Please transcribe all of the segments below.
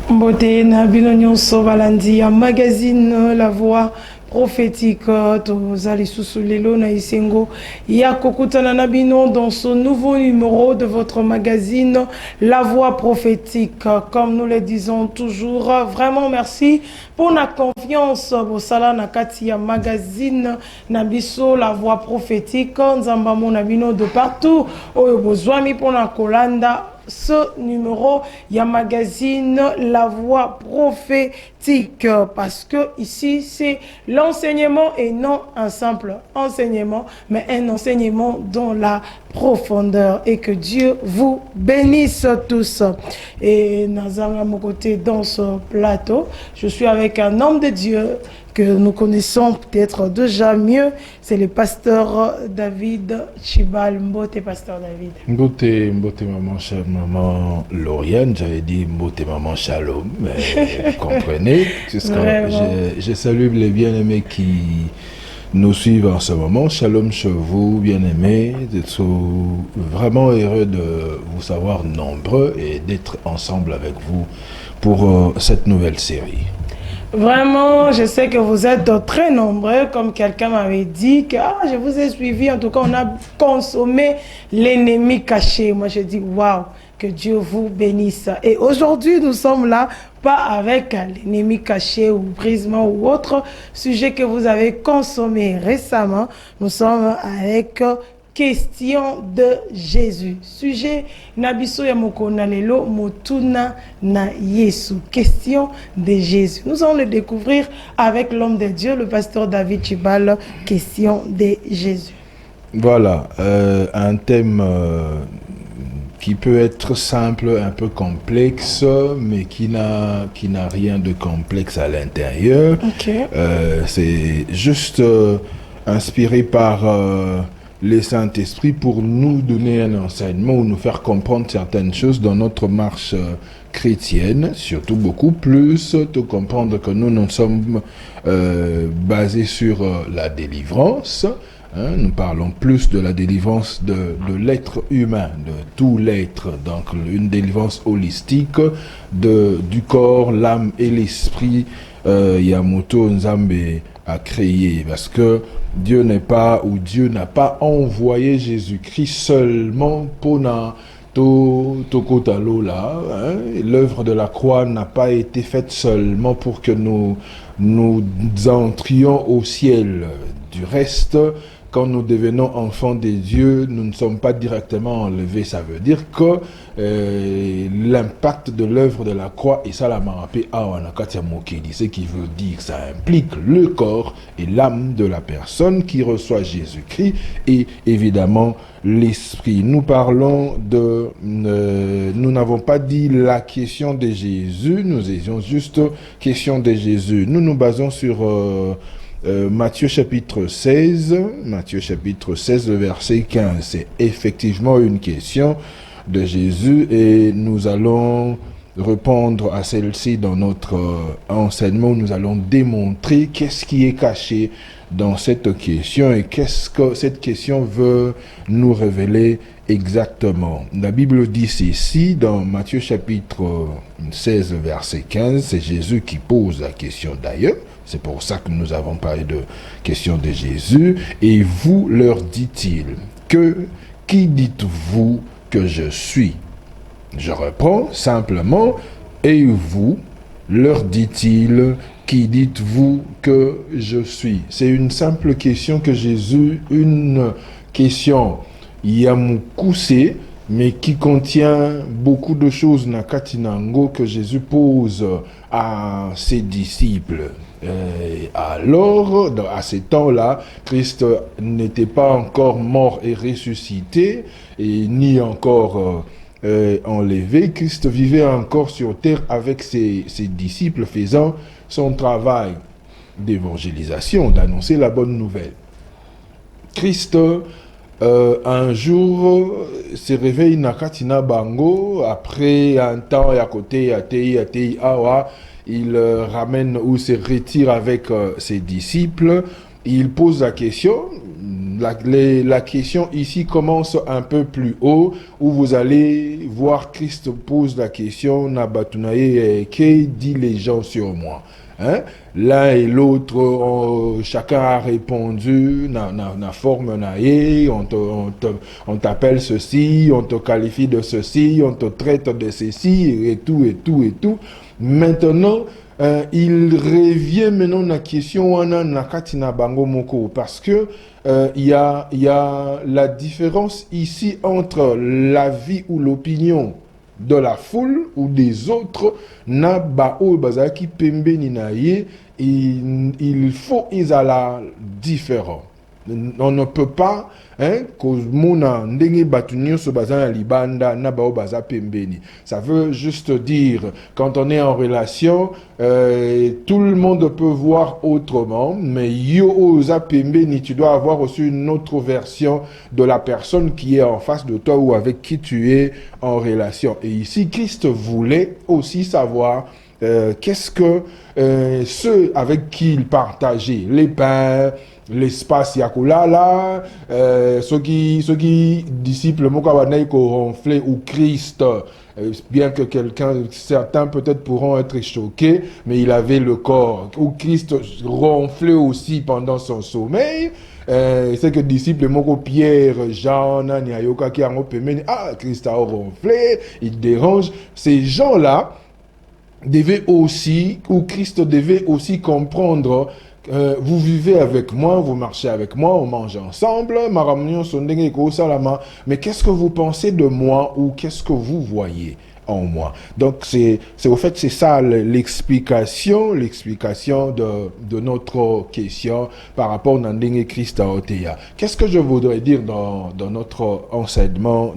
Mbote na bino nyonso balandi ya magazine La Voix prophétique tozali susu lelo na isengo ya kokutana na bino dans ce nouveau numéro de votre magazine La Voix prophétique. Comme nous le disons toujours, vraiment merci pour la confiance bosala na kati ya magazine na biso La Voix prophétique. Nzamba mona bino de partout oyo bozwami pour na kolanda ce numéro ya magazine La Voix prophétique, parce que ici c'est l'enseignement et non un simple enseignement, mais un enseignement dans la profondeur. Et que Dieu vous bénisse tous. Et Nazanga mon côté dans ce plateau, je suis avec un homme de Dieu que nous connaissons peut-être déjà mieux, c'est le pasteur David Chibal. Mbote, pasteur David. Mbote maman Lauriane, j'avais dit Mbote maman Shalom, mais vous comprenez, je salue les bien-aimés qui nous suivent en ce moment. Shalom chez vous, bien-aimés, d'être vraiment heureux de vous savoir nombreux et d'être ensemble avec vous pour cette nouvelle série. Vraiment, je sais que vous êtes très nombreux, comme quelqu'un m'avait dit que je vous ai suivi, en tout cas on a consommé l'ennemi caché. Moi je dis waouh, que Dieu vous bénisse. Et aujourd'hui nous sommes là, pas avec l'ennemi caché ou brisement ou autre sujet que vous avez consommé récemment, nous sommes avec question de Jésus. Sujet Nabiso Yamokona Lelo Motuna na Yesu. Question de Jésus. Nous allons le découvrir avec l'homme de Dieu, le pasteur David Chibal. Question de Jésus. Voilà, un thème qui peut être simple, un peu complexe, mais qui n'a rien de complexe à l'intérieur. Okay. C'est juste inspiré par le Saint-Esprit pour nous donner un enseignement ou nous faire comprendre certaines choses dans notre marche chrétienne, surtout beaucoup plus, de comprendre que nous sommes basés sur la délivrance. Nous parlons plus de la délivrance de l'être humain, de tout l'être, donc une délivrance holistique du corps, l'âme et l'esprit. Yamoto Nzambe a créé, parce que Dieu n'a pas envoyé Jésus-Christ seulement pour l'œuvre de la croix n'a pas été faite seulement pour que nous entrions au ciel. Du reste, quand nous devenons enfants de Dieu, nous ne sommes pas directement enlevés. Ça veut dire que l'impact de l'œuvre de la croix, et ça la marapé awanakatia mokedi, ce qui veut dire que ça implique le corps et l'âme de la personne qui reçoit Jésus-Christ et évidemment l'esprit. Nous parlons nous n'avons pas dit la question de Jésus, nous disions juste question de Jésus. Nous nous basons sur Matthieu chapitre 16, le verset 15, c'est effectivement une question de Jésus et nous allons répondre à celle-ci dans notre enseignement. Nous allons démontrer qu'est-ce qui est caché dans cette question et qu'est-ce que cette question veut nous révéler exactement. La Bible dit ceci dans Matthieu chapitre 16, verset 15, c'est Jésus qui pose la question d'ailleurs. C'est pour ça que nous avons parlé de question de Jésus. Et vous, leur dit-il, qui dites-vous que je suis? Je reprends simplement, et vous, leur dit-il, qui dites-vous que je suis? C'est une simple question que Jésus, une question yamoukoussé, mais qui contient beaucoup de choses nakatinango que Jésus pose à ses disciples. Alors, à ces temps-là, Christ n'était pas encore mort et ressuscité, et ni encore enlevé. Christ vivait encore sur terre avec ses disciples, faisant son travail d'évangélisation, d'annoncer la bonne nouvelle. Christ, un jour, se réveille Nakatina Bango, après un temps, à côté, Atei, Awa, il ramène ou se retire avec ses disciples, il pose la question, la question ici commence un peu plus haut, où vous allez voir Christ pose la question, Nabatunaye, que dit les gens sur moi? Hein? L'un et l'autre, chacun a répondu, na forme naïe, on t'appelle ceci, on te qualifie de ceci, on te traite de ceci, et tout, et tout, et tout. Maintenant, il revient maintenant la question parce que il y a la différence ici entre l'avis ou l'opinion de la foule ou des autres na bao bazaki pembe ni na ye, il faut la différent. On ne peut pas kozmona ndenge batunyo so bazana libanda na bao baza pembeni. Ça veut juste dire quand on est en relation, tout le monde peut voir autrement, mais yo oza pembeni, tu dois avoir aussi une autre version de la personne qui est en face de toi ou avec qui tu es en relation. Et ici Christ voulait aussi savoir qu'est-ce que ceux avec qui il partageait les pains, l'espace yakulala, ceux qui disciples mokabanai ronflé ou Christ, bien que certains peut-être pourront être choqués, mais il avait le corps, ou Christ ronflait aussi pendant son sommeil. C'est que disciples moko Pierre, Jean, Niayoka qui ont pemeni, Christ a ronflé, il dérange. Ces gens-là devait aussi, ou Christ devait aussi comprendre, vous vivez avec moi, vous marchez avec moi, on mange ensemble, mais qu'est-ce que vous pensez de moi ou qu'est-ce que vous voyez en moi? Donc c'est au fait c'est ça l'explication de notre question par rapport à Ndenge Christ à Oteya. Qu'est-ce que je voudrais dire dans notre enseignement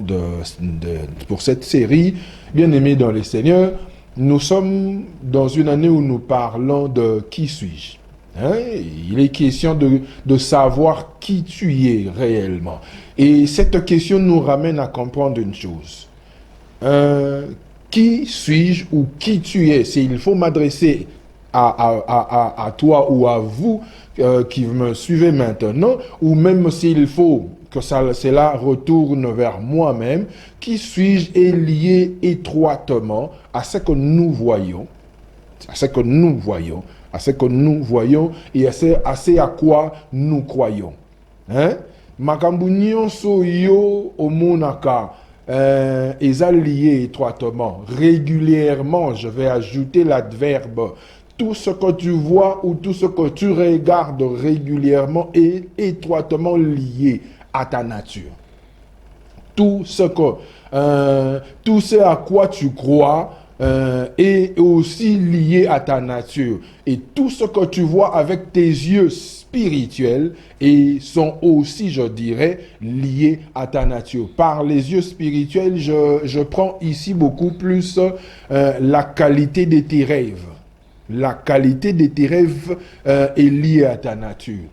pour cette série, bien aimé dans le Seigneur? Nous sommes dans une année où nous parlons de qui suis-je. Il est question de savoir qui tu es réellement. Et cette question nous ramène à comprendre une chose. Qui suis-je ou qui tu es? Il faut m'adresser à toi ou à vous qui me suivez maintenant, ou même s'il faut que cela retourne vers moi-même, qui suis-je est lié étroitement à ce que nous voyons, à ce que nous voyons et à ce à quoi nous croyons. Makambu nyonso yo omonaka est lié étroitement, régulièrement, je vais ajouter l'adverbe. Tout ce que tu vois ou tout ce que tu regardes régulièrement est étroitement lié à ta nature. Tout ce à quoi tu crois est aussi lié à ta nature. Et tout ce que tu vois avec tes yeux spirituels et sont aussi, je dirais, liés à ta nature. Par les yeux spirituels, je prends ici beaucoup plus la qualité de tes rêves. La qualité de tes rêves est liée à ta nature.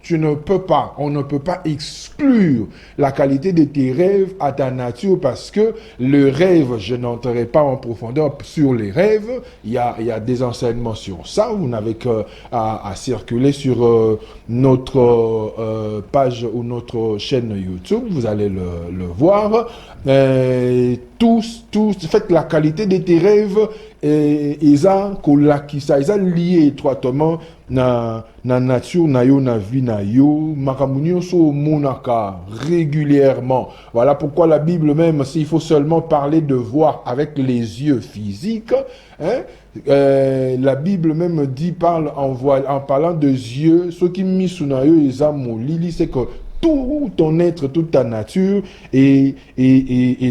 On ne peut pas exclure la qualité de tes rêves à ta nature parce que le rêve, je n'entrerai pas en profondeur sur les rêves. Il y a des enseignements sur ça. Vous n'avez qu'à circuler sur notre page ou notre chaîne YouTube. Vous allez le voir. Faites la qualité de tes rêves eza lié étroitement na nature na yo na vie na yo makamunyo so monaka régulièrement. Voilà pourquoi la Bible même, s'il faut seulement parler de voir avec les yeux physiques, la Bible même parle en parlant de yeux, ce qui mis na yo eza molili, c'est que tout ton être, toute ta nature est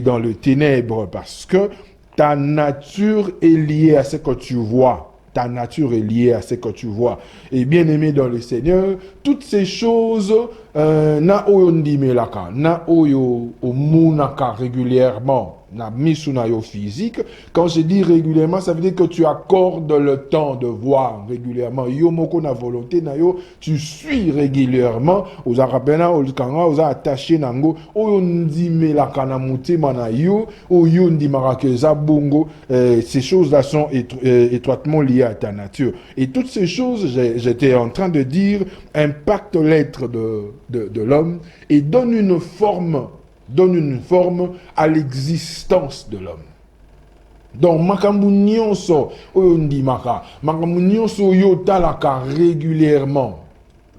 dans le ténèbre parce que ta nature est liée à ce que tu vois. Ta nature est liée à ce que tu vois. Et bien aimé dans le Seigneur, toutes ces choses, na oyo ndimelaka, na oyo omunaka régulièrement, na misu na yo physique. Quand je dis régulièrement, ça veut dire que tu accordes le temps de voir régulièrement. Yo moko na volonté na yo, tu suis régulièrement. Oza rapena olkanga, oza attaché nango. Oyo ndime la kanamute mana yo, oyo ndimara keza bongo. Ces choses-là sont étroitement liées à ta nature. Et toutes ces choses, j'étais en train de dire, impactent l'être de l'homme et donnent une forme à l'existence de l'homme. Donc, makambu nyonso oyo ndimaka, makambu nyonso yo talaka régulièrement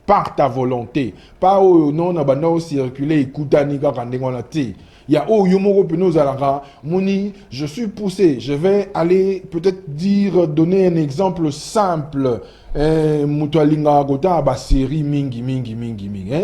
par ta volonté, pas oyo non na banda o circuler ekutani kaka ndenge wana te. Il y a oyo moko peno zalaka moni, je suis poussé, je vais aller peut-être donner un exemple simple. Mutualinga gota ba série mingi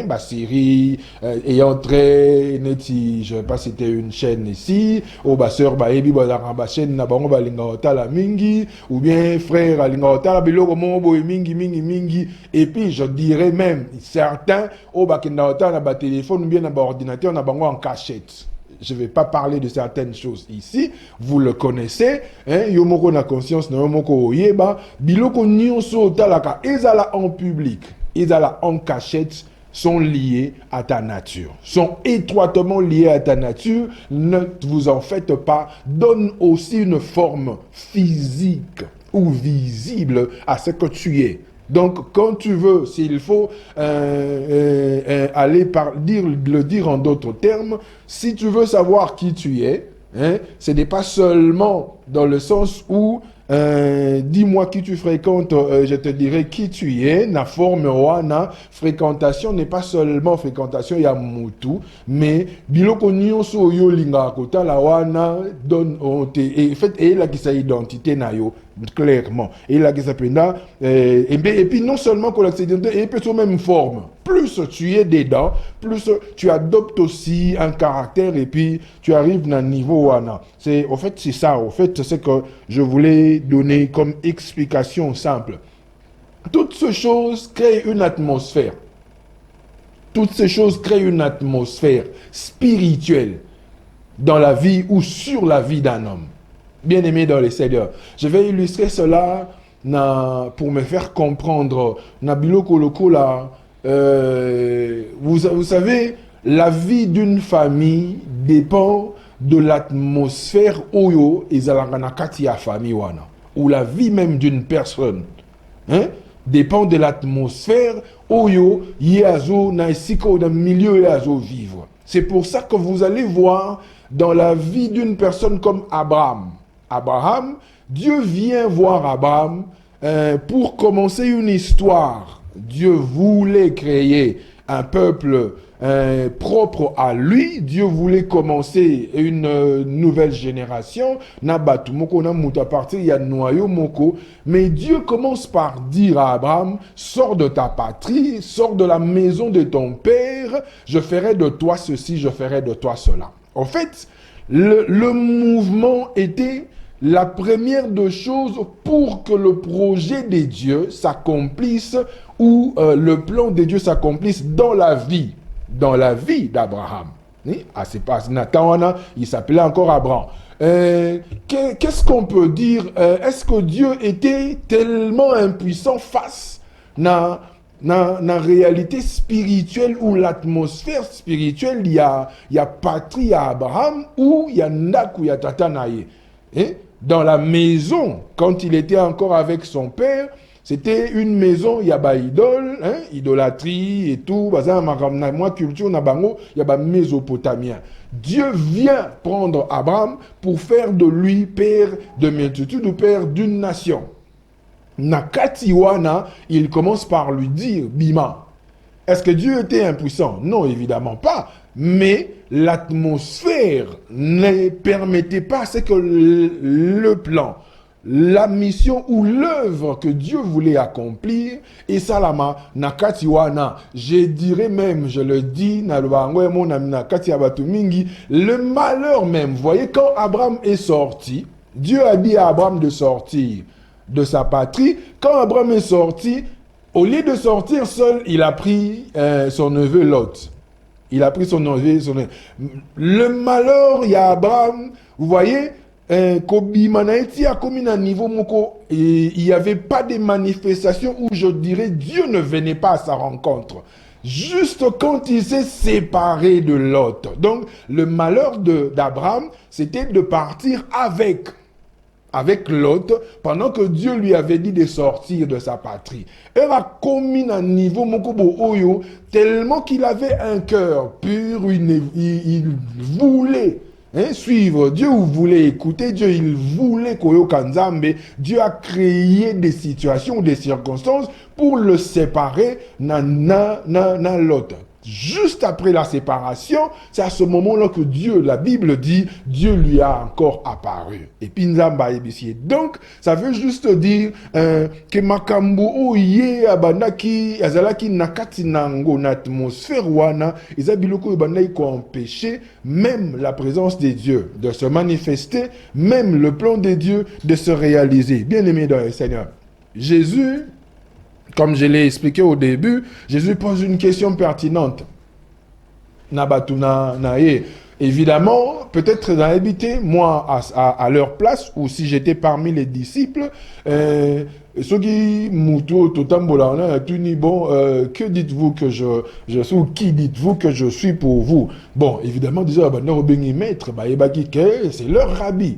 ba série ayant trait neti, je sais pas si c'était une chaîne ici ou ba sœur ba ebi ba chaîne na bango ba linga otala mingi ou bien frère linga otala biloko mo boy mingi et puis je dirais même certains au ba kinda otala ba téléphone ou bien na ba ordinateur na bango en cachette. Je ne vais pas parler de certaines choses ici. Vous le connaissez. Yomoko na conscience na yomoko oyeba. Biloko nyonso talaka. Ezala en public. Ezala en cachette. Sont liés à ta nature. Sont étroitement liés à ta nature. Ne vous en faites pas. Donne aussi une forme physique ou visible à ce que tu es. Donc, quand tu veux, s'il faut aller le dire en d'autres termes, si tu veux savoir qui tu es, ce n'est pas seulement dans le sens où dis-moi qui tu fréquentes, je te dirai qui tu es. Na forme wana fréquentation n'est pas seulement fréquentation ya mutu, mais biloko nyonso yo linga kota la wana donne et fait et la qui sa identité na yo clairement et la qui s'appelle et puis non seulement que l'accidentité et peut même forme. Plus tu es dedans, plus tu adoptes aussi un caractère et puis tu arrives à un niveau wana. C'est au fait c'est ça, au fait c'est que je voulais donner comme explication simple. Toutes ces choses créent une atmosphère. Toutes ces choses créent une atmosphère spirituelle dans la vie ou sur la vie d'un homme. Bien-aimé dans les Seigneurs. Je vais illustrer cela pour me faire comprendre. Nabilo Koloko là, vous savez, la vie d'une famille dépend de l'atmosphère oyo ezalakanakati ya famille wana, ou la vie même d'une personne dépend de l'atmosphère oyo yazo na esiko dans milieu yazo vivre. C'est pour ça que vous allez voir dans la vie d'une personne comme Abraham, Dieu vient voir Abraham pour commencer une histoire. Dieu voulait créer un peuple propre à lui. Dieu voulait commencer une nouvelle génération. Mais Dieu commence par dire à Abraham, sors de ta patrie, sors de la maison de ton père, je ferai de toi ceci, je ferai de toi cela. En fait, le mouvement était la première des choses pour que le projet de Dieu s'accomplisse ou le plan de Dieu s'accomplisse dans la vie d'Abraham. Ah, c'est pas Nathan, il s'appelait encore Abraham. Qu'est-ce qu'on peut dire? Est-ce que Dieu était tellement impuissant face à la réalité spirituelle ou l'atmosphère spirituelle? Il y a patrie à Abraham ou il y a Ndaku, il y a Tatanaye. Dans la maison, quand il était encore avec son père, c'était une maison, il y a idole, idolâtrie et tout, moi culture na bango, il y a mésopotamien. Dieu vient prendre Abraham pour faire de lui père de multitude ou père d'une nation. Nakatiwana, il commence par lui dire Bima. Est-ce que Dieu était impuissant? Non, évidemment pas. Mais l'atmosphère ne permettait pas, c'est que le plan, la mission ou l'œuvre que Dieu voulait accomplir, et salama nakatiwana, je dirais même, je le dis, le malheur même. Vous voyez, quand Abraham est sorti, Dieu a dit à Abraham de sortir de sa patrie. Quand Abraham est sorti, au lieu de sortir seul, il a pris son neveu Lot. Il a pris son nom. Le malheur, il y a Abraham, vous voyez, Kobi-Manaïti a commis un niveau moko, et il n'y avait pas de manifestation où je dirais Dieu ne venait pas à sa rencontre. Juste quand il s'est séparé de Lot. Donc, le malheur d'Abraham, c'était de partir avec Lot, pendant que Dieu lui avait dit de sortir de sa patrie. Il a commis un niveau mokobo oyo, tellement qu'il avait un cœur pur, il voulait suivre Dieu, ou voulait écouter Dieu, il voulait koyo kanzambe. Dieu a créé des situations, des circonstances pour le séparer na Lot. Juste après la séparation, c'est à ce moment-là que Dieu, la Bible dit, Dieu lui a encore apparu. Et puis, donc, ça veut juste dire que makambo oye abandaki azalaki nakati nango na atmosphère wana, isabiloko ibandai ko empêcher même la présence de Dieu de se manifester, même le plan de Dieu de se réaliser. Bien-aimé dans le Seigneur, Jésus, comme je l'ai expliqué au début, Jésus pose une question pertinente. Évidemment, peut-être dans habité, moi, à leur place, ou si j'étais parmi les disciples, que dites-vous que je suis, ou qui dites-vous que je suis pour vous? Bon, évidemment, disons, maître, c'est leur rabbi.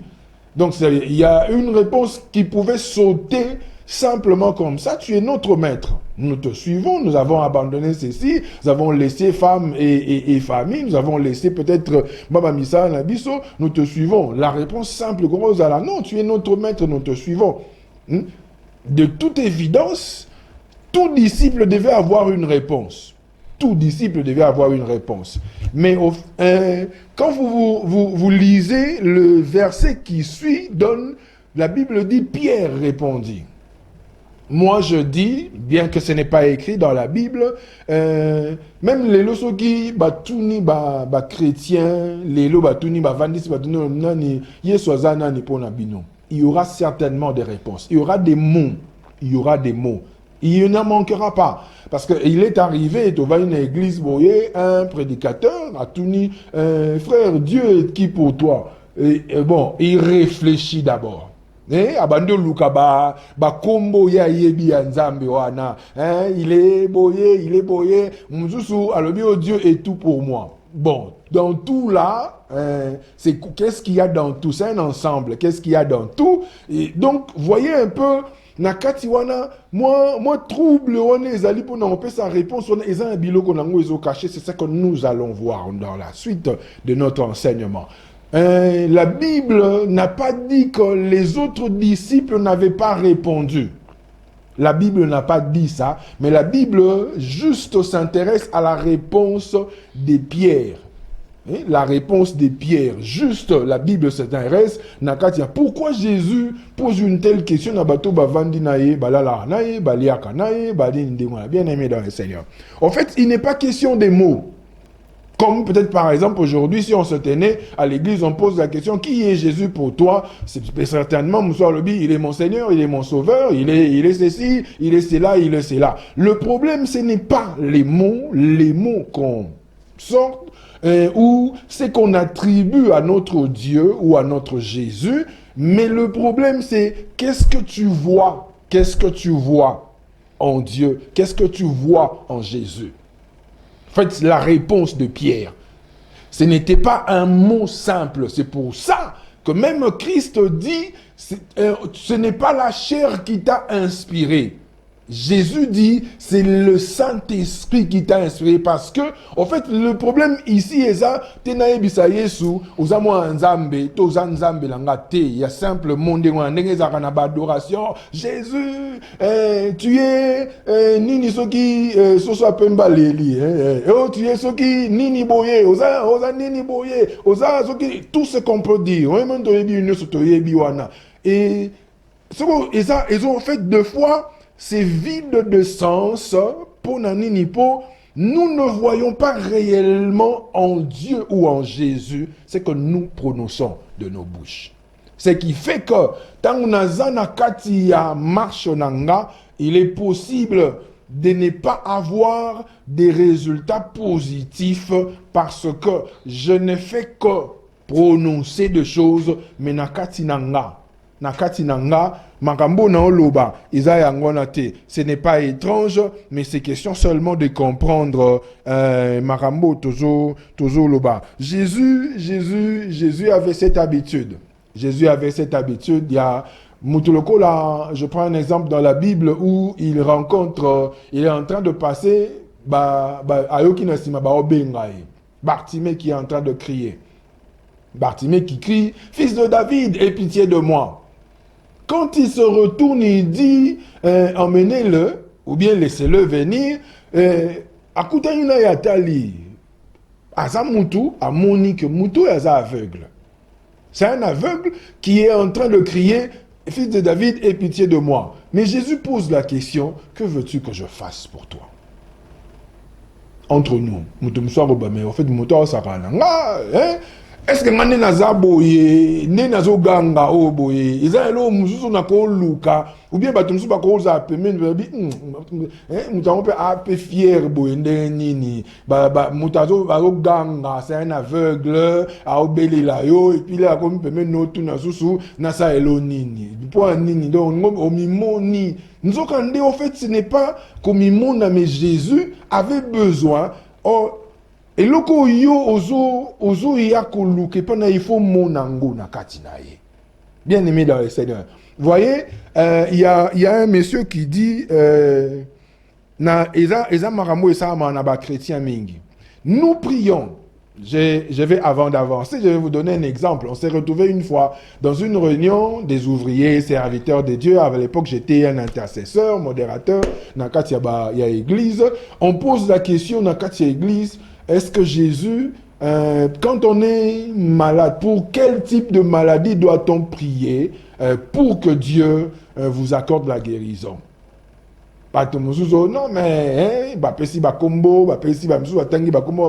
Donc, il y a une réponse qui pouvait sauter simplement comme ça. Tu es notre maître. Nous te suivons, nous avons abandonné ceci, nous avons laissé femmes et famille, nous avons laissé peut-être Baba Missa, Nabiso, nous te suivons. La réponse simple, grosse à la non, tu es notre maître, nous te suivons. De toute évidence, tout disciple devait avoir une réponse. Tout disciple devait avoir une réponse. Mais quand vous lisez le verset qui suit, la Bible dit, Pierre répondit. Moi, je dis, bien que ce n'est pas écrit dans la Bible, même les losogi, batuni, chrétiens, les lo batuni, vandis, batuni, nani, yeswazana, ni ponabino. Il y aura certainement des réponses. Il y aura des mots. Il y aura des mots. Il n'en manquera pas. Parce qu'il est arrivé, tu vas une église, voyez, un prédicateur a tout dit, frère, Dieu est qui pour toi? Bon, il réfléchit d'abord. Abando luka ba kombo ya yebi ya nzambe wana, il est boyé, mzusu alobi o Dieu est tout pour moi. Bon, dans tout là, qu'est-ce qu'il y a dans tout? C'est un ensemble. Qu'est-ce qu'il y a dans tout? Et donc, voyez un peu, nakati wana, moi trouble wana ezali pour n'en faire sa réponse wana ezan biloko nango ezo caché. C'est ça que nous allons voir dans la suite de notre enseignement. La Bible n'a pas dit que les autres disciples n'avaient pas répondu. La Bible n'a pas dit ça, mais la Bible juste s'intéresse à la réponse des pierres. La réponse des pierres. Juste, la Bible s'intéresse. Pourquoi Jésus pose une telle question? Bien aimé dans le Seigneur. En fait, il n'est pas question des mots. Comme peut-être par exemple aujourd'hui, si on se tenait à l'église, on pose la question, qui est Jésus pour toi? C'est certainement Moussa Lobi, il est mon Seigneur, il est mon Sauveur, il est ceci, il est cela, il est cela. Le problème, ce n'est pas les mots qu'on sort, ou ce qu'on attribue à notre Dieu ou à notre Jésus, mais le problème c'est qu'est-ce que tu vois? Qu'est-ce que tu vois en Dieu? Qu'est-ce que tu vois en Jésus? En fait, la réponse de Pierre, ce n'était pas un mot simple. C'est pour ça que même Christ dit, ce n'est pas la chair qui t'a inspiré. Jésus dit, c'est le Saint-Esprit qui t'a inspiré parce que, en fait, le problème ici est ça, il y a simplement des adoration. Jésus, tu es nini soki soso pemba leli, tu es soki nini boye, oza nini boye, oza soki tout ce qu'on peut dire. Et ça, ils ont fait deux fois. C'est vide de sens pour Naninipo. Nous ne voyons pas réellement en Dieu ou en Jésus ce que nous prononçons de nos bouches. Ce qui fait que, tant qu'on a marche nanga, il est possible de ne pas avoir des résultats positifs parce que je ne fais que prononcer des choses, mais nakati nanga. Nakati nanga, makambo na oloba, iza yangona te. Ce n'est pas étrange, mais c'est question seulement de comprendre makambo tozo loba. Jésus avait cette habitude. Jésus avait cette habitude. Il y a Moutoloko, là, je prends un exemple dans la Bible où il est en train de passer Ayoki Nasima Baobengaï. Bartimée qui est en train de crier. Bartimée qui crie, fils de David, aie pitié de moi. Quand il se retourne, il dit, emmenez-le, ou bien laissez-le venir. Akuta yuna yatali. Asa Moutou, a Monique Moutou, asa aveugle. C'est un aveugle qui est en train de crier, fils de David, aie pitié de moi. Mais Jésus pose la question, que veux-tu que je fasse pour toi? Entre nous, Moutou Moussouaro, mais en fait, Moutou Sarana. Est-ce que ngane naza boye ne nazo ganga o boye izalo mususu na ko luka ou bien bato mususu ba ko za peme bi mutazo pe a pe fier boye nini mutazo ba ganga c'est un aveugle a obelela yo et puis là comme peme no tu na susu na sa elo nini pour nini donc o mimoni nzoka nde en fait ce n'est pas comme imona mais Jésus avait besoin et loko yo ozo yako luke pana il faut monango na katinaye. Bien aimé dans le Seigneur. Vous voyez, il y a un monsieur qui dit na eza maramo esa na ba chrétien mingi. Nous prions. Je vais avant d'avancer, je vais vous donner un exemple. On s'est retrouvé une fois dans une réunion des ouvriers, serviteurs de Dieu. À l'époque, j'étais un intercesseur, modérateur. Nakatia ya église. On pose la question Nakatia église. Est-ce que Jésus, quand on est malade, pour quel type de maladie doit-on prier pour que Dieu vous accorde la guérison? Non, mais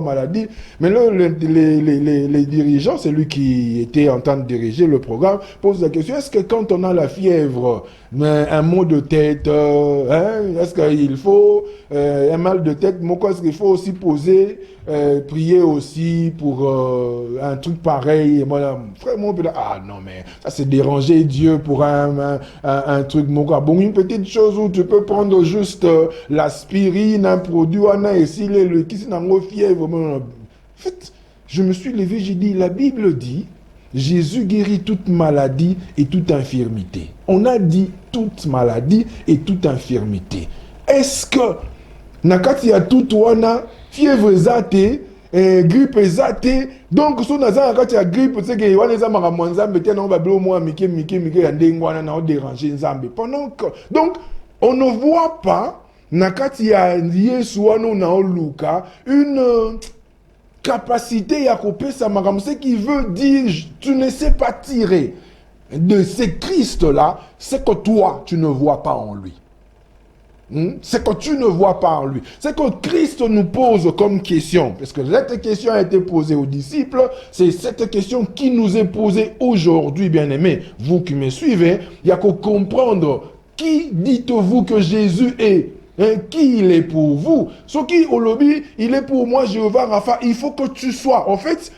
maladie. Mais là, les dirigeants, c'est lui qui était en train de diriger le programme, pose la question, est-ce que quand on a la fièvre, un mot de tête, est-ce qu'il faut un mal de tête, est-ce qu'il faut aussi poser, prier aussi pour un truc pareil? Et moi, frère, mon père, ah non, mais ça c'est déranger Dieu pour un truc. Bon, une petite chose où tu peux prendre juste l'aspirine, un produit, et s'il est le qui s'est dans fièvre. En fait, je me suis levé, j'ai dit, la Bible dit, Jésus guérit toute maladie et toute infirmité. On a dit toute maladie et toute infirmité. Est-ce que nakati ya tout wana fièvre zate grippe zate donc so naza nakati ya grippe c'est que wana za maka mwanzambe te na ba blo mo mike ya ndengwana na déranger nzambe pendant que donc on ne voit pas nakati ya Yesu wana na oluka une capacité ya kopesa makambo, ce qui veut dire tu ne sais pas tirer de ce Christ là, c'est que toi tu ne vois pas en lui. C'est que tu ne vois pas en lui. C'est que Christ nous pose comme question, parce que cette question a été posée aux disciples, c'est cette question qui nous est posée aujourd'hui, bien-aimés. Vous qui me suivez, il y a qu'à comprendre qui dites-vous que Jésus est. Qui il est pour vous? Ce qui au lobby, il est pour moi, Jéhovah Rapha. Il faut que tu sois, en fait,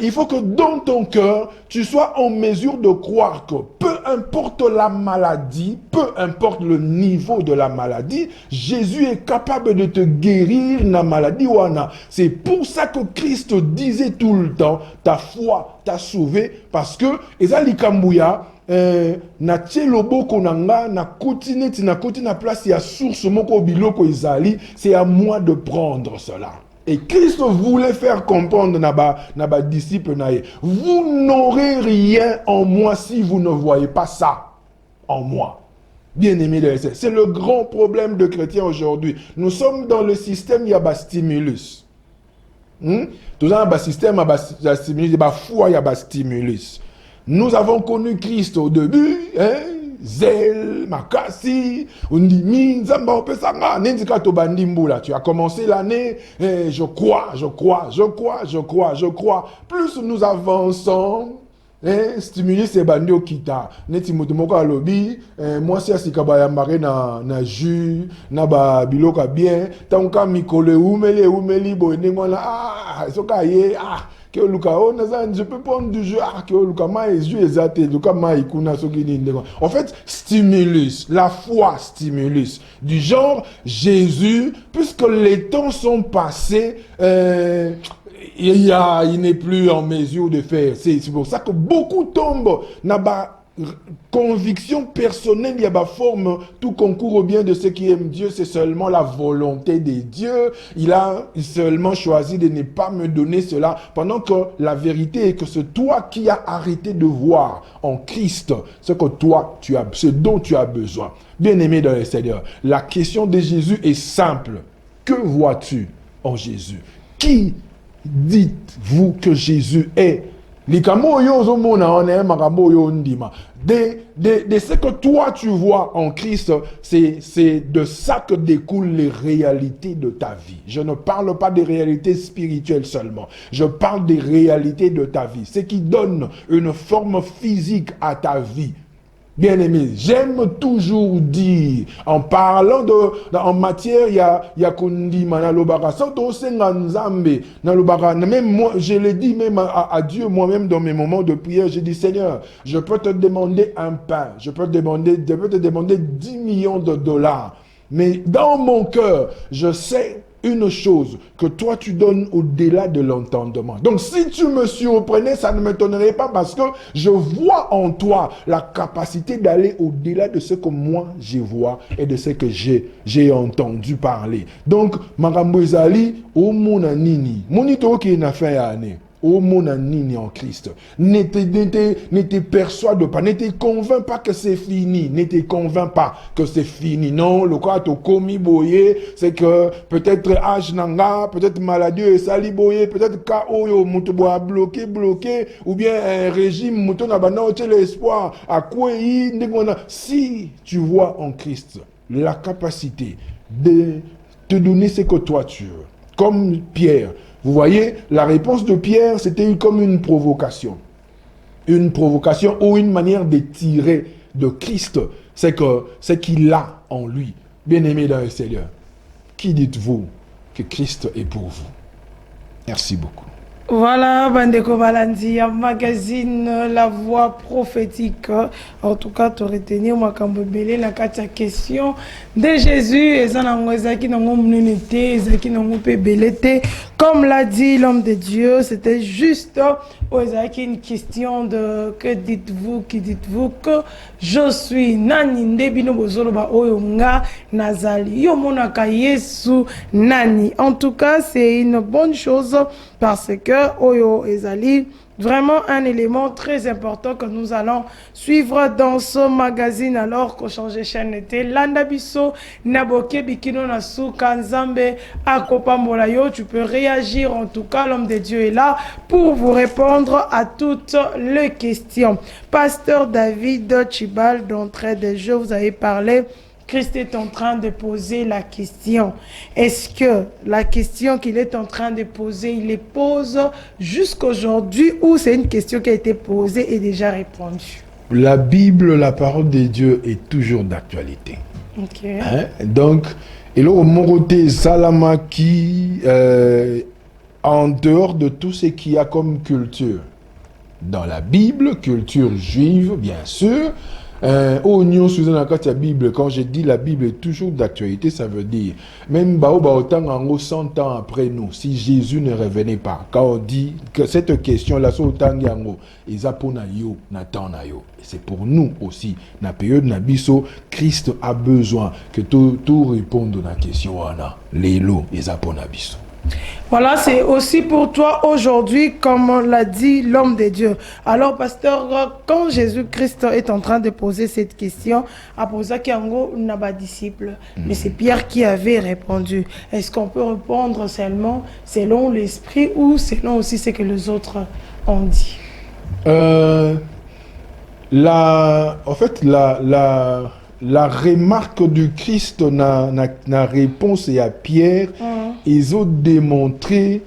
il faut que dans ton cœur, tu sois en mesure de croire que peu importe la maladie, peu importe le niveau de la maladie, Jésus est capable de te guérir la maladie. C'est pour ça que Christ disait tout le temps, ta foi t'a sauvé, parce que ezali kambouya na tielobo konanga na continue na place ya source moko biloko ezali, c'est à moi de prendre cela. Et Christ voulait faire comprendre na ba disciple nae, vous n'aurez rien en moi si vous ne voyez pas ça en moi. Bien-aimé, c'est le grand problème de chrétiens aujourd'hui. Nous sommes dans le système yaba stimulus. Tout ça ba système yaba stimulus, yaba foi yaba stimulus. Nous avons connu Christ au début, zèle, makasi, undimi, nzamba opesanga, nendika to bandimboula. Tu as commencé l'année, je crois. Plus nous avançons, stimulus c'est bandi au kita neti moto moko alobi moi si asikaba ya mare na jus na ba biloka bien tanka mikole umeli bo ndengona soka ye que luka oh nazan je peux prendre du jus que luka ma jus ezate luka ma ikuna soki ni ndengona. En fait stimulus, la foi stimulus du genre Jésus, puisque les temps sont passés, il n'est plus en mesure de faire. C'est pour ça que beaucoup tombent dans la conviction personnelle, il y a la forme, tout concourt au bien de ceux qui aiment Dieu, c'est seulement la volonté de Dieu. Il a seulement choisi de ne pas me donner cela, pendant que la vérité est que c'est toi qui as arrêté de voir en Christ ce que toi, ce dont tu as besoin. Bien-aimé dans le Seigneur, la question de Jésus est simple. Que vois-tu en Jésus? Qui dites-vous que Jésus est? De ce que toi tu vois en Christ, c'est de ça que découlent les réalités de ta vie. Je ne parle pas des réalités spirituelles seulement. Je parle des réalités de ta vie. Ce qui donne une forme physique à ta vie. Bien-aimé, j'aime toujours dire, en parlant en matière, il y a kundima na lobaka, soto senga nzambe na lobaka, même moi, je le dis même à Dieu, moi-même dans mes moments de prière, je dis Seigneur, je peux te demander un pain, je peux te demander 10 millions de dollars, mais dans mon cœur, je sais une chose que toi tu donnes au-delà de l'entendement. Donc si tu me surprenais, ça ne m'étonnerait pas parce que je vois en toi la capacité d'aller au-delà de ce que moi je vois et de ce que j'ai entendu parler. Donc makambo ezali o mona nini monito ki na fait année au mona nini en Christ. Ne te persuade pas, ne te convainc pas que c'est fini, ne te convainc pas que c'est fini. Non, le cas to komi boye, c'est que peut-être âge nanga, peut-être maladie et sali boye, peut-être ka oyo muto boa bloqué, ou bien un régime muto na bana oche l'espoir, à quoi si tu vois en Christ la capacité de te donner ce que toi tu veux, comme Pierre. Vous voyez, la réponse de Pierre, c'était comme une provocation. Une provocation ou une manière de tirer de Christ, c'est qu'il a en lui. Bien-aimé dans le Seigneur, qui dites-vous que Christ est pour vous? Merci beaucoup. Voilà, Bandeko Balandi, magazine La Voix prophétique. En tout cas, tu retenir moi quand belé la question de Jésus et ça comme l'a dit l'homme de Dieu, c'était juste une question de que dites-vous, qui dites-vous que je suis nani ndebino bozoloba oyonga nazali yo monaka Yesu nani. En tout cas, c'est une bonne chose parce que oyo ezali vraiment un élément très important que nous allons suivre dans ce magazine alors qu'on change chaîne était Landabiso Naboke Bikino Nasu Kanzambe Akopambola yo. Tu peux réagir, en tout cas l'homme de Dieu est là pour vous répondre à toutes les questions. Pasteur David Chibal, d'entrée de jeu, vous avez parlé. Christ est en train de poser la question. Est-ce que la question qu'il est en train de poser, il les pose jusqu'aujourd'hui ou c'est une question qui a été posée et déjà répondue? La Bible, la parole de Dieu est toujours d'actualité. Ok. Hein? Donc, et là, au Moroté Salama qui, en dehors de tout ce qu'il y a comme culture dans la Bible, culture juive, bien sûr, Oignon sous la Bible, quand je dis la Bible est toujours d'actualité, ça veut dire, même 100 ans après nous, si Jésus ne revenait pas, quand on dit que cette question-là, c'est pour nous aussi, dans la période Nabiso, Christ a besoin que tout réponde à la question, Lélo, Nabiso. Voilà, c'est aussi pour toi aujourd'hui, comme l'a dit l'homme de Dieu. Alors, pasteur, quand Jésus-Christ est en train de poser cette question, à poser Kiango n'a pas disciple, mais c'est Pierre qui avait répondu. Est-ce qu'on peut répondre seulement selon l'esprit ou selon aussi ce que les autres ont dit? En fait, la remarque du Christ n'a réponse et à Pierre, ils ont démontré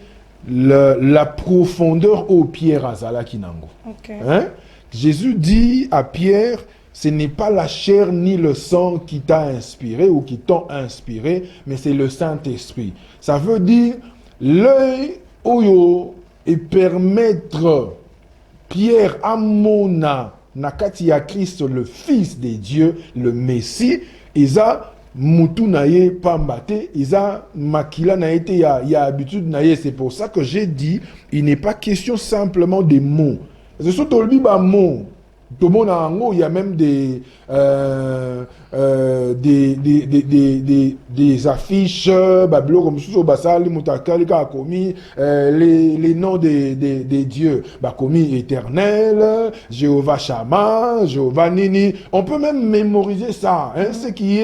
la profondeur au Pierre Azala Kinango. Ok. Hein? Jésus dit à Pierre, ce n'est pas la chair ni le sang qui t'a inspiré ou qui t'ont inspiré, mais c'est le Saint-Esprit. Ça veut dire l'œil oyo et permettre Pierre Amona nakati ya Christ le Fils de Dieu, le Messie, isa mutu naye pambate, isa makila na été ya habitude naye. C'est pour ça que j'ai dit, il n'est pas question simplement des mots. C'est surtout le biba mot. Tout le monde a un mot, il y a même des affiches, comme les noms des dieux, commis éternel, Jéhovah Shammah, Jéhovah Nini. On peut même mémoriser ça, hein, ce qui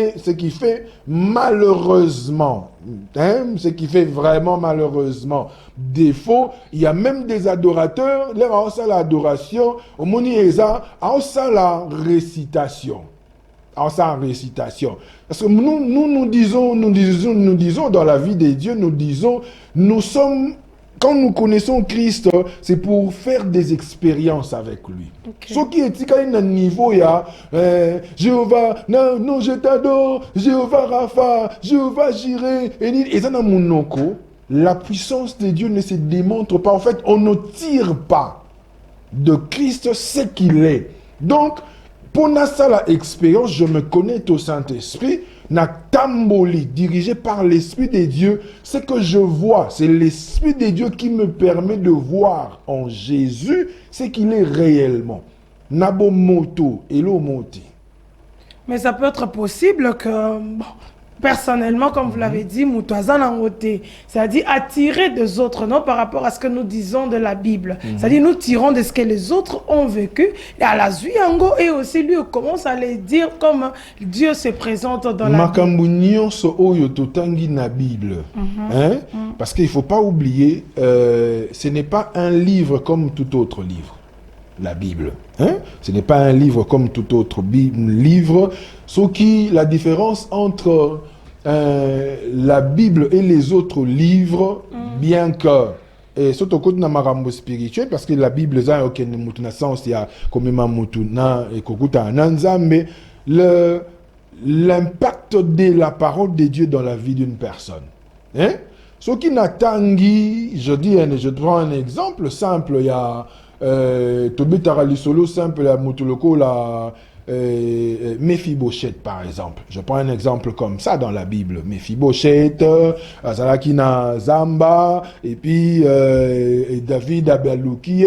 fait malheureusement, hein, ce qui fait vraiment malheureusement défaut. Il y a même des adorateurs, là on ça l'adoration, au moni eza, on ça la récitation. On ça en récitation. Parce que nous disons dans la vie de Dieu, nous sommes, quand nous connaissons Christ, c'est pour faire des expériences avec lui. Okay. Ce qui est à un niveau, il y a Jéhovah, non, je t'adore, Jéhovah Rapha, Jéhovah Jireh, et ça, la puissance de Dieu ne se démontre pas. En fait, on ne tire pas de Christ ce qu'il est. Donc, pour l'expérience, je me connecte au Saint-Esprit, na tamboli, dirigé par l'Esprit de Dieu. Ce que je vois, c'est l'Esprit de Dieu qui me permet de voir en Jésus ce qu'il est réellement. Nabo moto, elo moti. Mais ça peut être possible que... Bon, personnellement, comme vous l'avez dit, c'est-à-dire attirer des autres, non, par rapport à ce que nous disons de la Bible. C'est-à-dire nous tirons de ce que les autres ont vécu, et à la Zuyango, et aussi lui commence à les dire comme Dieu se présente dans la Bible. Parce qu'il ne faut pas oublier, ce n'est pas un livre comme tout autre livre. La Bible. Hein? Ce n'est pas un livre comme tout autre livre. Ce qui, la différence entre la Bible et les autres livres, bien que, et surtout quand on a marambo spirituel, parce que la Bible, ça, ok, na sens, il y a comme na et kokuta nanzambe, l'impact de la parole de Dieu dans la vie d'une personne. Hein? Ce qui n'a tangi, je prends un exemple simple, il y a Tobi Tarali Solo simple à Mutuloko la Mephibosheth par exemple. Je prends un exemple comme ça dans la Bible. Mephibosheth, Azalakina Zamba, et puis David Abalouki,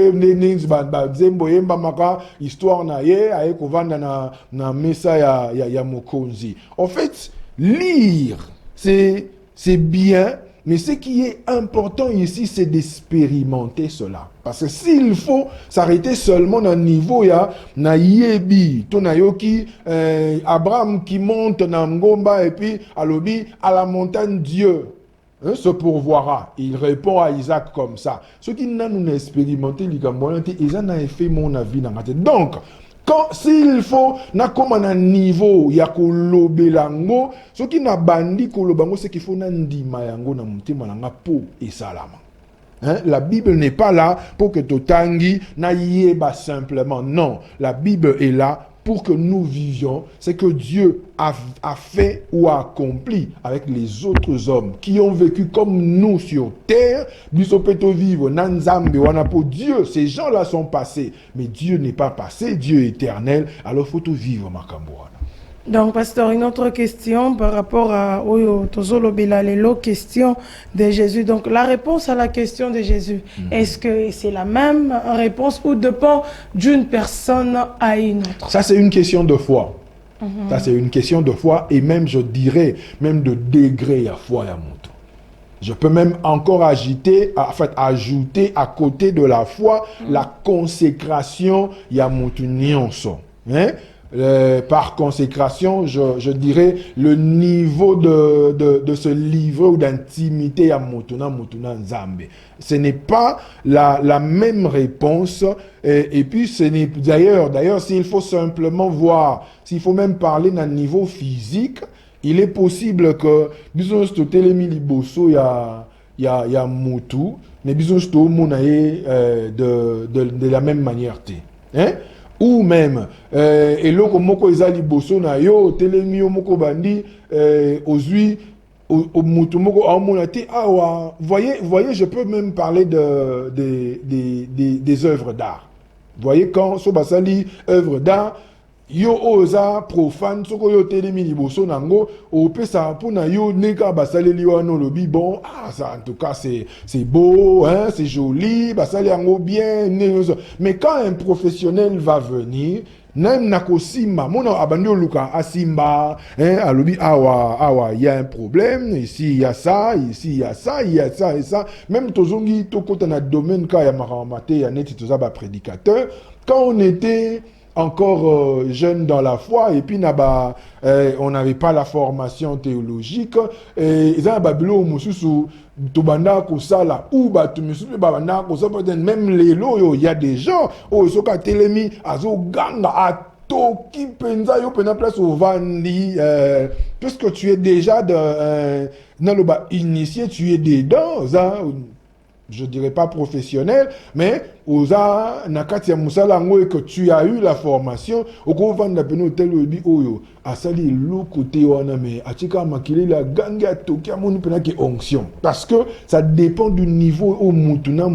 histoire na ye, ayekovanda na mesa ya Mokonzi. En fait, lire, c'est bien. Mais ce qui est important ici, c'est d'expérimenter cela. Parce que s'il faut s'arrêter seulement à un niveau, na yebi, tonayoki, Abraham qui monte na Ngomba et puis alobi à la montagne Dieu se pourvoira. Il répond à Isaac comme ça. Ce qui n'a nous expérimenté, ils en ont fait mon avis dans ma tête. Donc, s'il faut, na comme un niveau, ya kolobelango, ce qui n'a bandi kolobango, c'est qu'il faut nandi mayango na mutema na po et salama. Hein? La Bible n'est pas là pour que totangi na yeba simplement. Non, la Bible est là pour que nous vivions ce que Dieu a fait ou a accompli avec les autres hommes qui ont vécu comme nous sur terre. Dieu, ces gens-là sont passés, mais Dieu n'est pas passé, Dieu est éternel, alors il faut tout vivre, Makambouana. Donc, pasteur, une autre question par rapport à Tozolo Belalelo, question de Jésus. Donc, la réponse à la question de Jésus, est-ce que c'est la même réponse ou dépend d'une personne à une autre? Ça, c'est une question de foi. Ça, c'est une question de foi et même, je dirais, même de degré à foi à moto. Je peux même encore ajouter à côté de la foi, la consécration ya moto nyonso. Hein? Par consécration, je dirais le niveau de ce livre ou d'intimité à Mutuna Nzambe. Ce n'est pas la même réponse. Et puis, ce n'est d'ailleurs, s'il faut simplement voir, s'il faut même parler d'un niveau physique, il est possible que, disons, ce télémi liboso, il y a ya mutu ne biso sto mona ye de la même manière te hein ou même eloko moko ezali boso na yo telemi yo moko bandi ozui au mutu moko amona te awa voyez je peux même parler des œuvres d'art. Voyez quand so basali œuvre d'art yo oza profane soko yo telemi liboso nango opesa pona yo neka basaleli wana lobi bon ça en tout cas c'est beau hein c'est joli basali yango bien mais quand un professionnel va venir même nakosimba mona abandi oluka asimba hein alobi awa il y a un problème ici il y a ça ici il y a ça il y a ça et ça même tozongi tokota na domaine ka ya maramate ya neti toza ba prédicateur quand on était encore jeune dans la foi et puis on n'avait pas la formation théologique et ils ont babilo mususu tobanda ko sala ou ba tumususu babanda ko peut-être même lelo il y a des gens soka telemi azo ganga atoki penza yo pena place au vandi puisque tu es déjà initié tu es dedans ça je dirais pas professionnel, mais oza nakati ya musala ngo et que tu as eu la formation, oko vanda peno tel obi oyo asali lo côté wana mais atika makili la ganga toki amoni pena ki onction parce que ça dépend du niveau au mutu na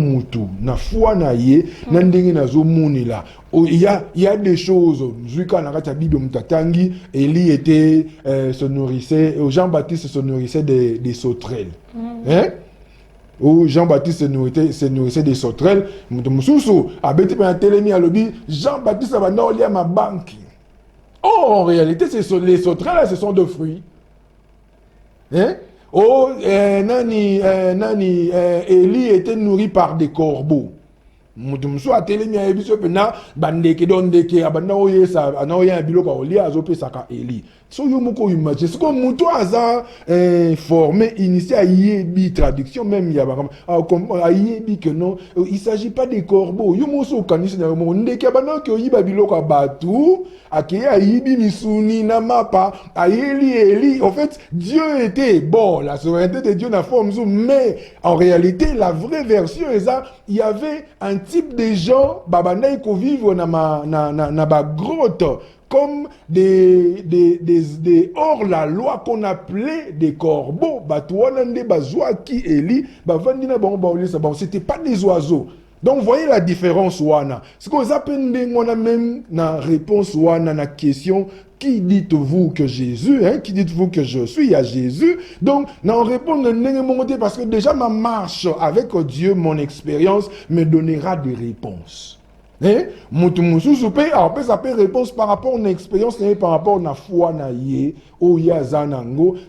foi na ye na ndenge nazo moni là. Il y a des choses zuika nakati ya Bible mutatangi Élie était se nourrissait Jean-Baptiste se nourrissait des sauterelles. Hein? Où Jean-Baptiste se nourrissait des sauterelles. Jean-Baptiste va aller à ma banque. Oh, en réalité, les sauterelles, ce sont de fruits. Hein? Oh, Élie était nourri par des corbeaux. Mutumsu atelemi ya biso pena bandeke dondeke abanda oyesa anaoya biloko olia azopesa ka Eli so yo moko imagine siko mutu aza formé initié à yebi traduction même ya bakama a yebi que non il s'agit pas des corbeaux yo moso kanisi na mo ndeke abanda ke oyiba biloko abatu akeya yibi misuni na mapa Eli en fait Dieu était bon la souveraineté de Dieu na forme mais en réalité la vraie version est ça il y avait un type de gens babanda iko vivre na ba grotte comme des hors la loi qu'on appelait des corbeaux batouana nde bazwa ki Eli bavandi na bon c'était pas des oiseaux. Donc, vous voyez la différence, wana. Ce qu'on appelle, on a même la réponse, wana, la question, qui dites-vous que Jésus, hein? Qui dites-vous que je suis à Jésus? Donc, on répond parce que déjà, ma marche avec Dieu, mon expérience, me donnera des réponses. Hein? Ça peut réponse par rapport à une expérience, par rapport à la foi,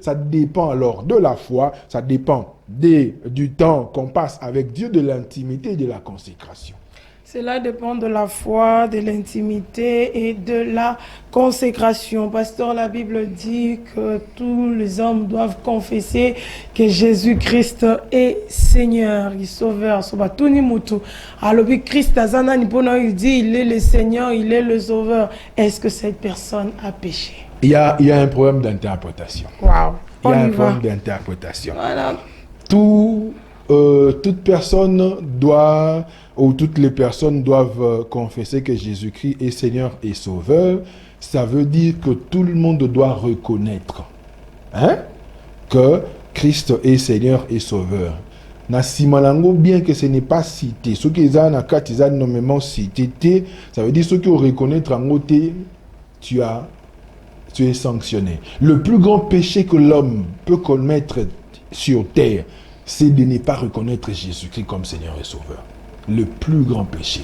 ça dépend alors de la foi, ça dépend du temps qu'on passe avec Dieu, de l'intimité et de la consécration. Cela dépend de la foi, de l'intimité et de la consécration. Pasteur, la Bible dit que tous les hommes doivent confesser que Jésus-Christ est Seigneur et Sauveur. Alors, Christ, il dit il est le Seigneur, il est le Sauveur. Est-ce que cette personne a péché? Il y a un problème d'interprétation. Wow. Il y a un problème d'interprétation. Voilà. Toute personne doit, ou toutes les personnes doivent confesser que Jésus-Christ est Seigneur et Sauveur. Ça veut dire que tout le monde doit reconnaître que Christ est Seigneur et Sauveur. Na simalango, bien que ce n'est pas cité, ceux qui ont nommément cité, ça veut dire ceux qui ont reconnaître en côté, tu es sanctionné. Le plus grand péché que l'homme peut commettre sur terre, c'est de ne pas reconnaître Jésus-Christ comme Seigneur et Sauveur. Le plus grand péché.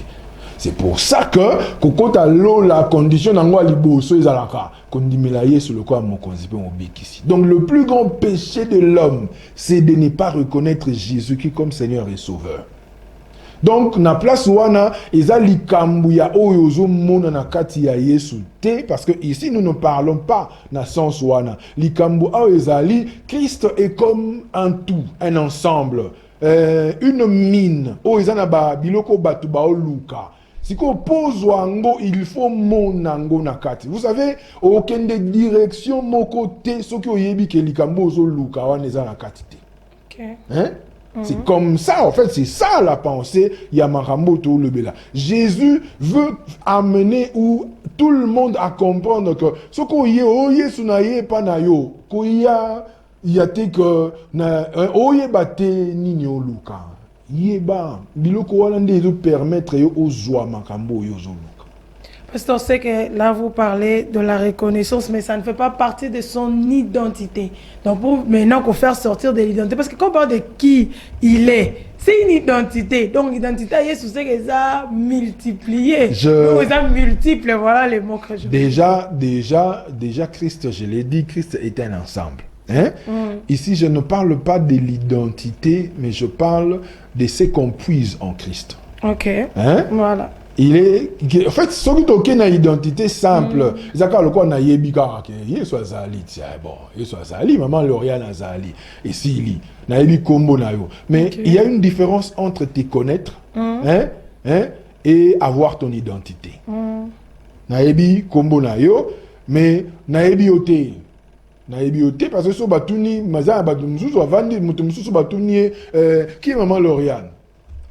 C'est pour ça que, quand la condition dans liboso ezalaka, kondimelaye sur le quoi mon konzipe mon bikisi. Donc le plus grand péché de l'homme, c'est de ne pas reconnaître Jésus-Christ comme Seigneur et Sauveur. Donc na place wana ezali kambuya oyozo mona na kati ya Yesu te parce que ici nous ne parlons pas na sens wana. Likambu a ezali Christ est comme un tout, un ensemble, une mine. O ezana ba biloko batu ba oluka. Si qu'on pose wango, il faut monango na kati. Vous savez, aucune des directions mon côté ce qui oyebi ke likambu ozo luka wana ezana kati te. Okay. Hein? C'est comme ça, en fait, c'est ça la pensée Yamarambo tout le bela. Jésus veut amener où tout le monde à comprendre que ce qu'on y est, oye sunaye pas na yo, koya yate que na oye bate nini oluka. Yeba biloko wala ndezo permettre yo ozwa makambo yo zoluka. Parce qu'on sait que là, vous parlez de la reconnaissance, mais ça ne fait pas partie de son identité. Donc, pour maintenant qu'on faire sortir de l'identité, parce que quand on parle de qui il est, c'est une identité. Donc, l'identité, c'est que ça multiplié. Donc, ça multiple, voilà les mots que je Déjà, Christ, je l'ai dit, Christ est un ensemble. Hein? Ici, je ne parle pas de l'identité, mais je parle de ce qu'on puise en Christ. Ok. Hein? Voilà. Il est, en fait, ce qui est une identité simple. C'est quand le quoi na yebika que Yesu azali tiens bon, Yesu azali maman Lauriane azali et s'ili na yebi kombo na yo. Mais il y a une différence entre te connaître et avoir ton identité. Na yebi kombo na yo, mais na yebi ote. Na yebi ote parce que so batuni maza batu mususu avandi mutu mususu batuni qui est maman Lauriane.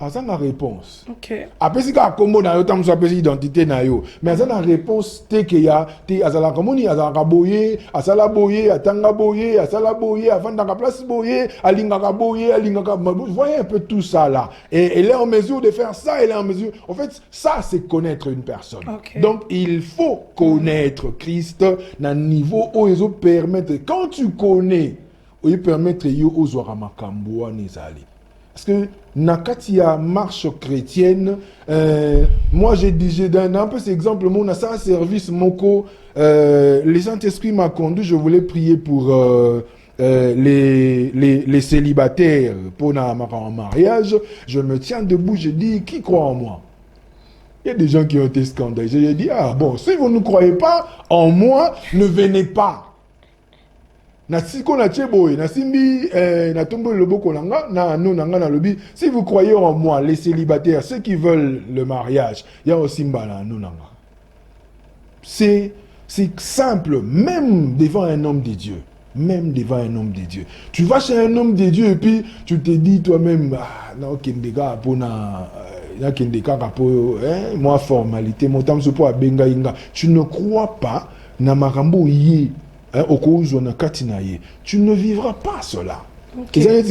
Ça la réponse. Ok. Après si ka kombo na yo tam so apesi identité na yo. Mais ça la réponse te que ya te azala komoni azala boye, asala boye, atanga boye, asala boye, avanda ka place boye, alinga ka boye, alinga ka vous voyez un peu tout ça là. Et elle est en mesure de faire ça, elle est en mesure. En fait, ça c'est connaître une personne. Okay. Donc il faut connaître Christ na niveau où ils permettre quand tu connais, il permettre yo ozwa makambo nezali. Parce que nakati ya marche chrétienne, moi j'ai donné un peu cet exemple, mon ça service moko, les Saint-Esprit m'a conduit, je voulais prier pour les célibataires pour en mariage. Je me tiens debout, je dis qui croit en moi? Il y a des gens qui ont été scandalisés. J'ai dit ah bon, si vous ne croyez pas en moi, ne venez pas. Si vous croyez en moi, les célibataires, ceux qui veulent le mariage, il y a aussi c'est simple, même devant un homme de Dieu. Même devant un homme de Dieu. Tu vas chez un homme de Dieu et puis tu te dis toi-même, moi formalité, tu ne crois pas, tu ne vivras pas cela. Okay.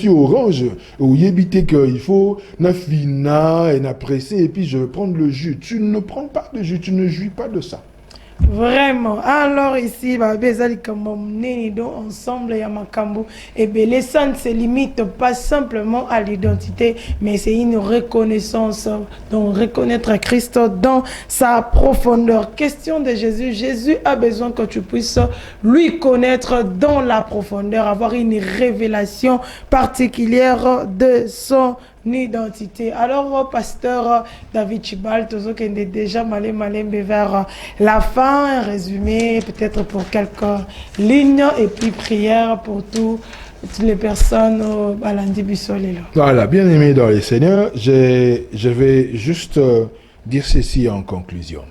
Orange, il faut presser et puis je vais prendre le jus. Tu ne prends pas de jus, tu ne jouis pas de ça. Vraiment. Alors ici, ensemble, et bien, ça ne se limite pas simplement à l'identité, mais c'est une reconnaissance, donc reconnaître Christ dans sa profondeur. Question de Jésus. Jésus a besoin que tu puisses lui connaître dans la profondeur, avoir une révélation particulière de son identité. Alors, pasteur David Chibal, qui est déjà malé vers la fin, un résumé peut-être pour quelques lignes et puis prière pour toutes les personnes à lundi Bissolé. Voilà, bien aimé dans les Seigneurs, je vais juste dire ceci en conclusion.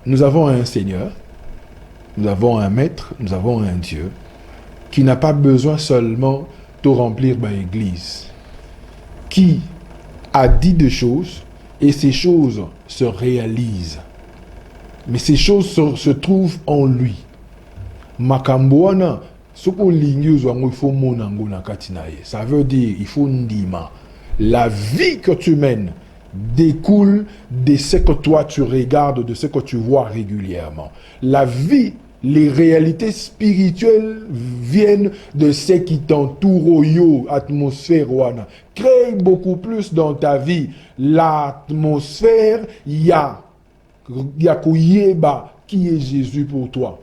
Nous avons un Seigneur, nous avons un Maître, nous avons un Dieu qui n'a pas besoin seulement de remplir l'église, qui a dit des choses et ces choses se réalisent. Mais ces choses se trouvent en lui. Makamboana, ça veut dire il faut ndima. La vie que tu mènes découle de ce que toi tu regardes, de ce que tu vois régulièrement. La vie, les réalités spirituelles viennent de ce qui t'entoure, atmosphère wana. Crée beaucoup plus dans ta vie l'atmosphère, ya koyeba qui est Jésus pour toi.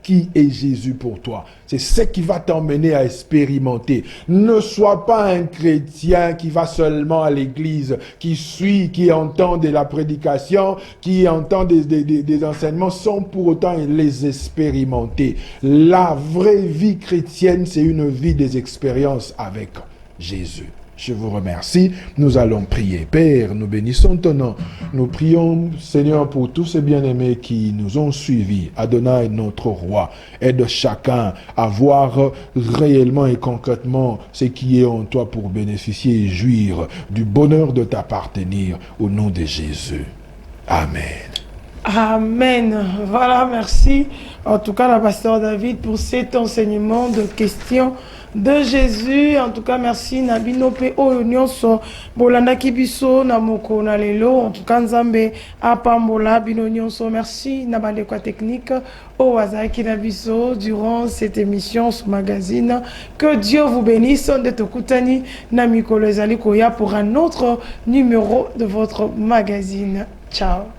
Qui est Jésus pour toi? C'est ce qui va t'emmener à expérimenter. Ne sois pas un chrétien qui va seulement à l'église, qui suit, qui entend de la prédication, qui entend des enseignements sans pour autant les expérimenter. La vraie vie chrétienne, c'est une vie des expériences avec Jésus. Je vous remercie. Nous allons prier. Père, nous bénissons ton nom. Nous prions, Seigneur, pour tous ces bien-aimés qui nous ont suivis. Adonai, notre roi, aide chacun à voir réellement et concrètement ce qui est en toi pour bénéficier et jouir du bonheur de t'appartenir au nom de Jésus. Amen. Amen. Voilà, merci. En tout cas, la pasteur David pour cet enseignement de questions de Jésus. En tout cas, merci Nabino pe oyo nyonso bolanda kibiso na moko na lelo. En tout cas, Nzambe apambola bino nyonso. Merci na bandeko technique au wazaki na biso durant cette émission sur magazine. Que Dieu vous bénisse. De tokutani na mikolo ezali koya pour un autre numéro de votre magazine. Ciao.